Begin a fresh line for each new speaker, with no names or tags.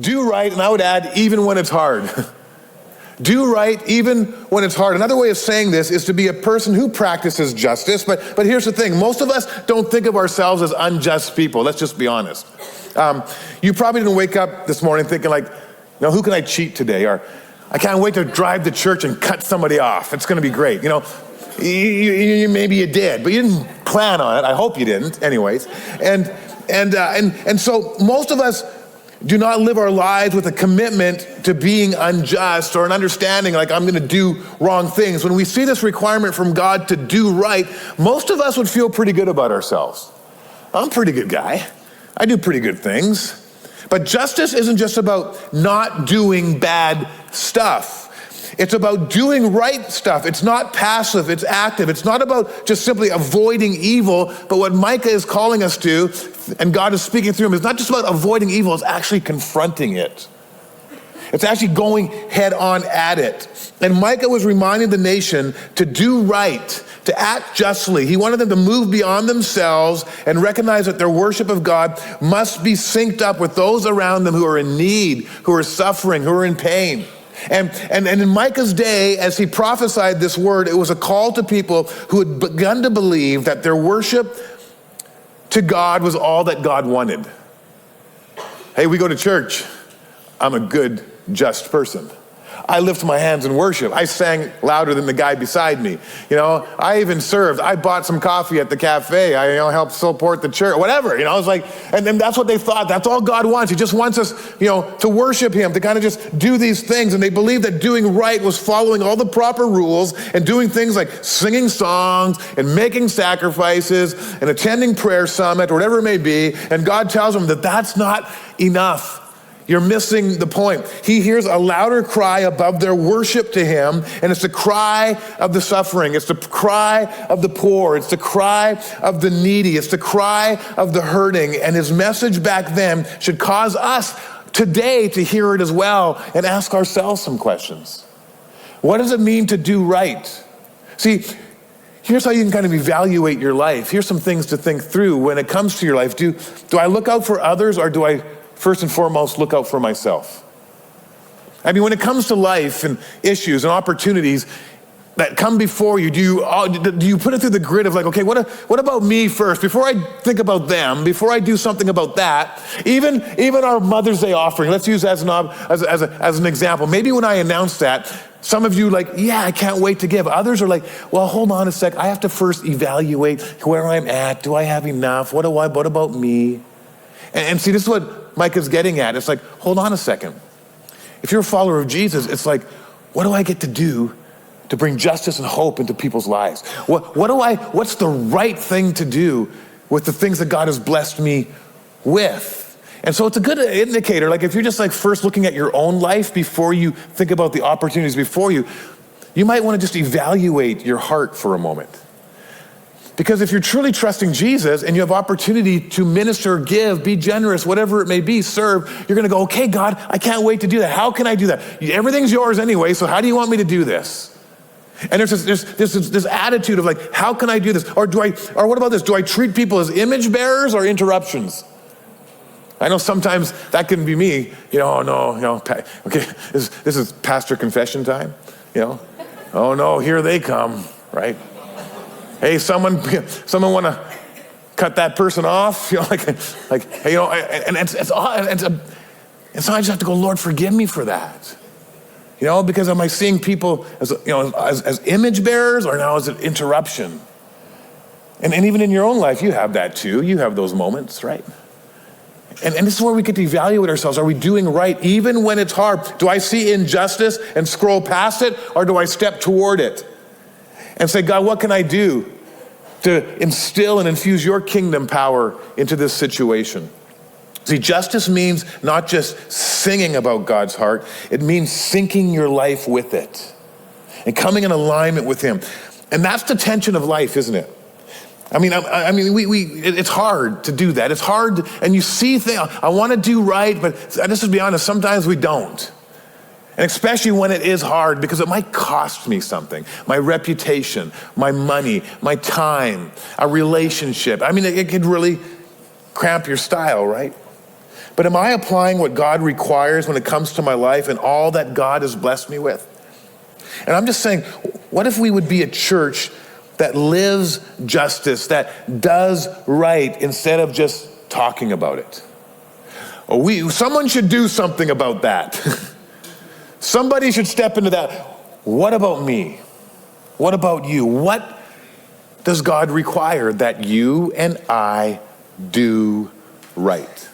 Do right, and I would add, even when it's hard. Do right even when it's hard. Another way of saying this is to be a person who practices justice, but here's the thing. Most of us don't think of ourselves as unjust people. Let's just be honest. You probably didn't wake up this morning thinking like, who can I cheat today? Or I can't wait to drive to church and cut somebody off. It's going to be great. Maybe you did, but you didn't plan on it. I hope you didn't anyways. And so most of us do not live our lives with a commitment to being unjust or an understanding like I'm going to do wrong things. When we see this requirement from God to do right, most of us would feel pretty good about ourselves. I'm a pretty good guy. I do pretty good things. But justice isn't just about not doing bad stuff. It's about doing right stuff. It's not passive, it's active. It's not about just simply avoiding evil, but what Micah is calling us to, and God is speaking through him, is not just about avoiding evil, it's actually confronting it. It's actually going head on at it. And Micah was reminding the nation to do right, to act justly. He wanted them to move beyond themselves and recognize that their worship of God must be synced up with those around them who are in need, who are suffering, who are in pain. And in Micah's day, as he prophesied this word, it was a call to people who had begun to believe that their worship to God was all that God wanted. Hey, we go to church. I'm a good, just person. I lift my hands in worship. I sang louder than the guy beside me. I even served. I bought some coffee at the cafe. I helped support the church, whatever. It's like, and then that's what they thought. That's all God wants. He just wants us, to worship him, to kind of just do these things. And they believed that doing right was following all the proper rules and doing things like singing songs and making sacrifices and attending prayer summit or whatever it may be. And God tells them that that's not enough. You're missing the point. He hears a louder cry above their worship to him, and it's the cry of the suffering. It's the cry of the poor. It's the cry of the needy. It's the cry of the hurting. And his message back then should cause us today to hear it as well and ask ourselves some questions. What does it mean to do right? See, here's how you can kind of evaluate your life. Here's some things to think through when it comes to your life. Do I look out for others, or do I first and foremost look out for myself? I mean, when it comes to life and issues and opportunities that come before you, do you put it through the grid of like, okay, what about me first? Before I think about them, before I do something about that, even our Mother's Day offering, let's use as an example. Maybe when I announce that, some of you like, yeah, I can't wait to give. Others are like, well, hold on a sec. I have to first evaluate where I'm at. Do I have enough? What about me? And see, this is what Micah's getting at. It's like, hold on a second. If you're a follower of Jesus, it's like, what do I get to do to bring justice and hope into people's lives? What's the right thing to do with the things that God has blessed me with? And so it's a good indicator. Like if you're just like first looking at your own life before you think about the opportunities before you, you might want to just evaluate your heart for a moment. Because if you're truly trusting Jesus and you have opportunity to minister, give, be generous, whatever it may be, serve, you're going to go, okay, God, I can't wait to do that. How can I do that? Everything's yours anyway, so how do you want me to do this? And there's this attitude of like, how can I do this? Or what about this? Do I treat people as image bearers or interruptions? I know sometimes that can be me. Okay, this is pastor confession time. Oh no, here they come, right? Hey, someone want to cut that person off? And so I just have to go, Lord, forgive me for that. Because am I seeing people as image bearers, or now as an interruption? And even in your own life, you have that too. You have those moments, right? And this is where we get to evaluate ourselves. Are we doing right even when it's hard? Do I see injustice and scroll past it, or do I step toward it and say, God, what can I do to instill and infuse your kingdom power into this situation? See, justice means not just singing about God's heart. It means syncing your life with it and coming in alignment with him. And that's the tension of life, isn't it? It's hard to do that. It's hard, and you see things, I want to do right, but just to be honest, sometimes we don't. And especially when it is hard, because it might cost me something. My reputation, my money, my time, a relationship. It could really cramp your style, right? But am I applying what God requires when it comes to my life and all that God has blessed me with? And I'm just saying, what if we would be a church that lives justice, that does right instead of just talking about it? Someone should do something about that. Somebody should step into that. What about me? What about you? What does God require that you and I do right?